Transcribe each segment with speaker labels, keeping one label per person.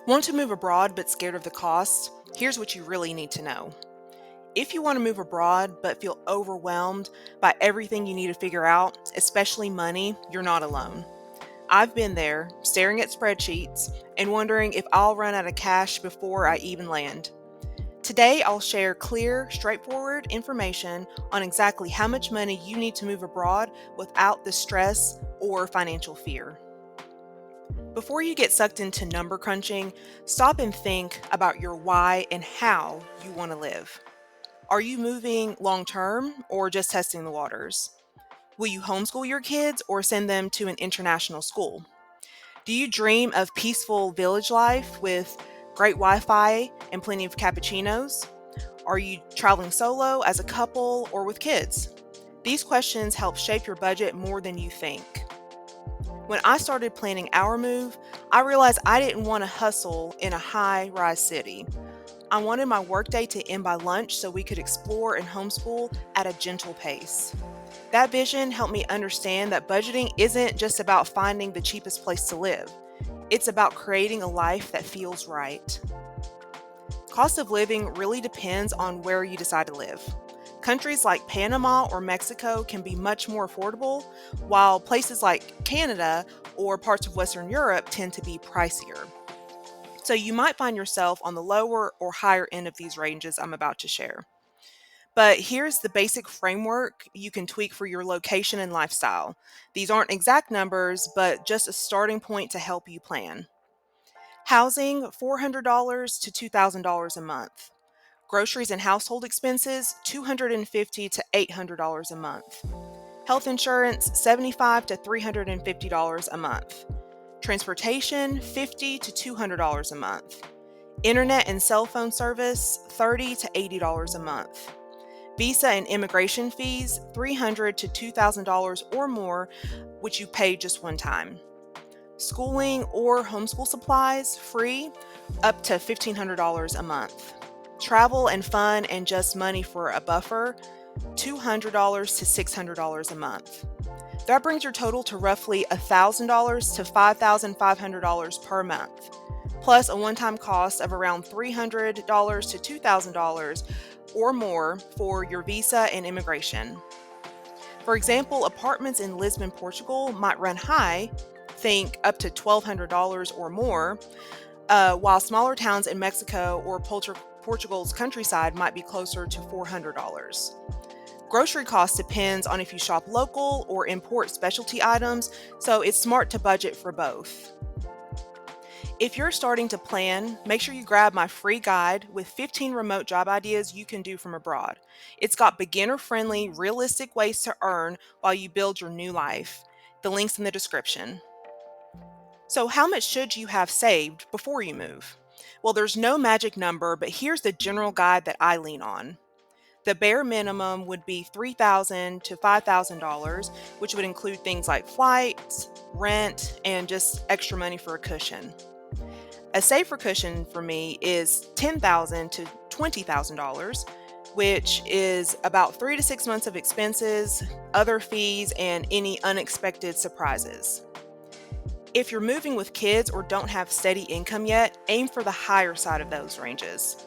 Speaker 1: Want to move abroad but scared of the cost? Here's what you really need to know. If you want to move abroad but feel overwhelmed by everything you need to figure out, especially money, you're not alone. I've been there, staring at spreadsheets and wondering if I'll run out of cash before I even land. Today, I'll share clear, straightforward information on exactly how much money you need to move abroad without the stress or financial fear. Before you get sucked into number crunching, stop and think about your why and how you want to live. Are you moving long term or just testing the waters? Will you homeschool your kids or send them to an international school? Do you dream of peaceful village life with great Wi Fi and plenty of cappuccinos? Are you traveling solo, as a couple, or with kids? These questions help shape your budget more than you think. When I started planning our move, I realized I didn't want to hustle in a high rise city. I wanted my workday to end by lunch so we could explore and homeschool at a gentle pace. That vision helped me understand that budgeting isn't just about finding the cheapest place to live, it's about creating a life that feels right. Cost of living really depends on where you decide to live. Countries like Panama or Mexico can be much more affordable, while places like Canada or parts of Western Europe tend to be pricier. So you might find yourself on the lower or higher end of these ranges I'm about to share. But here's the basic framework you can tweak for your location and lifestyle. These aren't exact numbers, but just a starting point to help you plan. Housing, $400 to $2,000 a month. Groceries and household expenses, $250 to $800 a month. Health insurance, $75 to $350 a month. Transportation, $50 to $200 a month. Internet and cell phone service, $30 to $80 a month. Visa and immigration fees, $300 to $2,000 or more, which you pay just one time. Schooling or homeschool supplies, free, up to $1,500 a month. Travel and fun and just money for a buffer, $200 to $600 a month. That brings your total to roughly $1,000 to $5,500 per month, plus a one-time cost of around $300 to $2,000 or more for your visa and immigration. For example, apartments in Lisbon, Portugal might run high, think up to $1,200 or more, while smaller towns in Mexico or Portugal's countryside might be closer to $400. Grocery cost depends on if you shop local or import specialty items, so it's smart to budget for both. If you're starting to plan, make sure you grab my free guide with 15 remote job ideas you can do from abroad. It's got beginner-friendly, realistic ways to earn while you build your new life. The link's in the description. So how much should you have saved before you move? Well, there's no magic number, but here's the general guide that I lean on. The bare minimum would be $3,000 to $5,000, which would include things like flights, rent, and just extra money for a cushion. A safer cushion for me is $10,000 to $20,000, which is about 3 to 6 months of expenses, other fees, and any unexpected surprises. If you're moving with kids or don't have steady income yet, aim for the higher side of those ranges.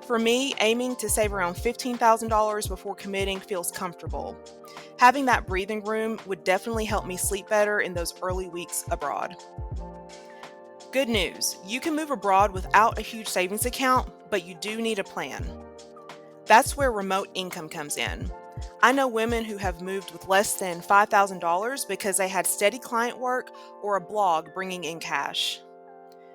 Speaker 1: For me, aiming to save around $15,000 before committing feels comfortable. Having that breathing room would definitely help me sleep better in those early weeks abroad. Good news, you can move abroad without a huge savings account, but you do need a plan. That's where remote income comes in. I know women who have moved with less than $5,000 because they had steady client work or a blog bringing in cash.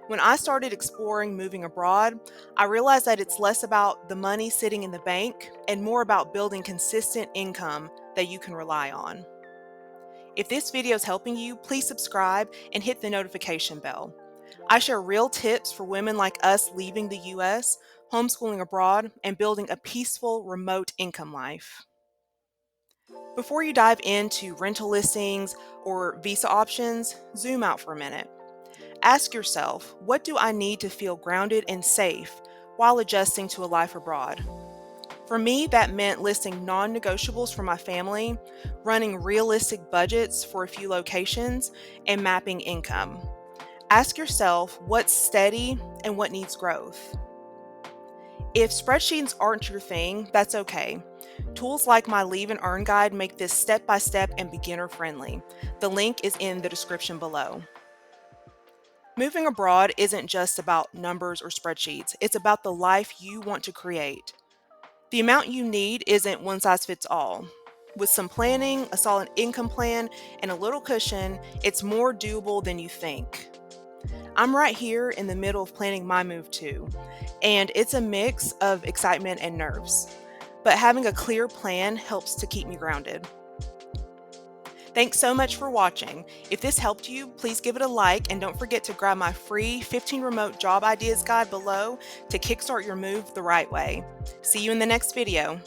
Speaker 1: When I started exploring moving abroad, I realized that it's less about the money sitting in the bank and more about building consistent income that you can rely on. If this video is helping you, please subscribe and hit the notification bell. I share real tips for women like us leaving the US, homeschooling abroad, and building a peaceful remote income life. Before you dive into rental listings or visa options, zoom out for a minute. Ask yourself, what do I need to feel grounded and safe while adjusting to a life abroad? For me, that meant listing non-negotiables for my family, running realistic budgets for a few locations, and mapping income. Ask yourself what's steady and what needs growth. If spreadsheets aren't your thing, that's okay. Tools like my Leave and Earn guide make this step-by-step and beginner-friendly. The link is in the description below. Moving abroad isn't just about numbers or spreadsheets, it's about the life you want to create. The amount you need isn't one size fits all. With some planning, a solid income plan, and a little cushion, it's more doable than you think. I'm right here in the middle of planning my move too, and it's a mix of excitement and nerves. But having a clear plan helps to keep me grounded. Thanks so much for watching. If this helped you, please give it a like and don't forget to grab my free 15 remote job ideas guide below to kickstart your move the right way. See you in the next video.